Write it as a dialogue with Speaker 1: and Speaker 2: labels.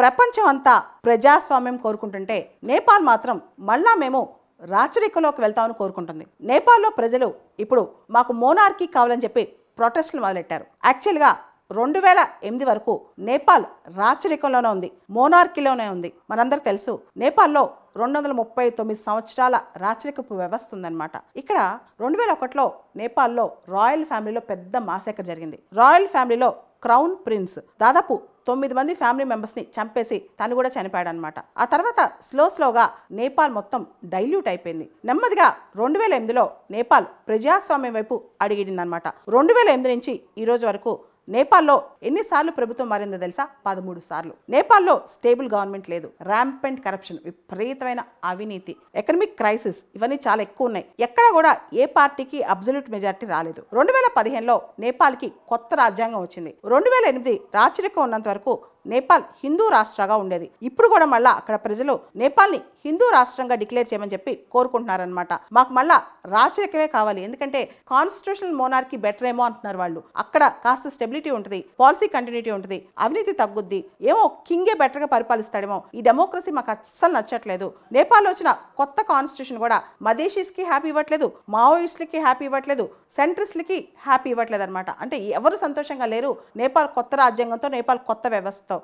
Speaker 1: ప్రపంచం అంతా ప్రజాస్వామ్యం కోరుకుంటుంటే నేపాల్ మాత్రం మళ్ళా మేము రాచరికంలోకి వెళ్తామని కోరుకుంటుంది. నేపాల్లో ప్రజలు ఇప్పుడు మాకు మోనార్కీ కావాలని చెప్పి ప్రొటెస్టులు మొదలెట్టారు. యాక్చువల్గా 2008 వరకు నేపాల్ రాచరికంలోనే ఉంది, మోనార్కీలోనే ఉంది. మనందరికి తెలుసు నేపాల్లో 239 సంవత్సరాల రాచరికపు వ్యవస్థ ఉందన్నమాట. ఇక్కడ 2001లో నేపాల్లో రాయల్ ఫ్యామిలీలో పెద్ద మాసెకర్ జరిగింది. రాయల్ ఫ్యామిలీలో క్రౌన్ ప్రిన్స్ దాదాపు 9 మంది ఫ్యామిలీ మెంబర్స్ని చంపేసి తను కూడా చనిపోయాడు అనమాట. ఆ తర్వాత స్లోగా నేపాల్ మొత్తం డైల్యూట్ అయిపోయింది. నెమ్మదిగా 2008లో నేపాల్ ప్రజాస్వామ్యం వైపు అడిగిడిందనమాట. 2008 నుంచి ఈ రోజు వరకు నేపాల్లో ఎన్నిసార్లు ప్రభుత్వం మారిందో తెలుసా? 13 సార్లు. నేపాల్లో స్టేబుల్ గవర్నమెంట్ లేదు, ర్యాంపెంట్ కరప్షన్, విపరీతమైన అవినీతి, ఎకనామిక్ క్రైసిస్, ఇవన్నీ చాలా ఎక్కువ ఉన్నాయి. ఎక్కడ కూడా ఏ పార్టీకి అబ్సల్యూట్ మెజారిటీ రాలేదు. 2015లో నేపాల్కి కొత్త రాజ్యాంగం వచ్చింది. 2008 రాచరికం ఉన్నంత వరకు నేపాల్ హిందూ రాష్ట్రంగా ఉండేది. ఇప్పుడు కూడా మళ్ళా అక్కడ ప్రజలు నేపాల్ని హిందూ రాష్ట్రంగా డిక్లేర్ చేయమని చెప్పి కోరుకుంటున్నారనమాట. మాకు మళ్ళా రాచరికమే కావాలి, ఎందుకంటే కాన్స్టిట్యూషనల్ మోనార్కీ బెటర్ ఏమో అంటున్నారు వాళ్ళు. అక్కడ కాస్త స్టెబిలిటీ ఉంటుంది, పాలసీ కంటిన్యూటీ ఉంటుంది, అవినీతి తగ్గుద్ది, ఏమో కింగే బెటర్గా పరిపాలిస్తాడేమో. ఈ డెమోక్రసీ మాకు అస్సలు నచ్చట్లేదు. నేపాల్లో వచ్చిన కొత్త కాన్స్టిట్యూషన్ కూడా మదేశీస్కి హ్యాపీ ఇవ్వట్లేదు, మావోయిస్టులకి హ్యాపీ ఇవ్వట్లేదు, సెంట్రిస్ట్లకి హ్యాపీ ఇవ్వట్లేదు అనమాట. అంటే ఎవరు సంతోషంగా లేరు నేపాల్ కొత్త రాజ్యాంగంతో, నేపాల్ కొత్త వ్యవస్థతో.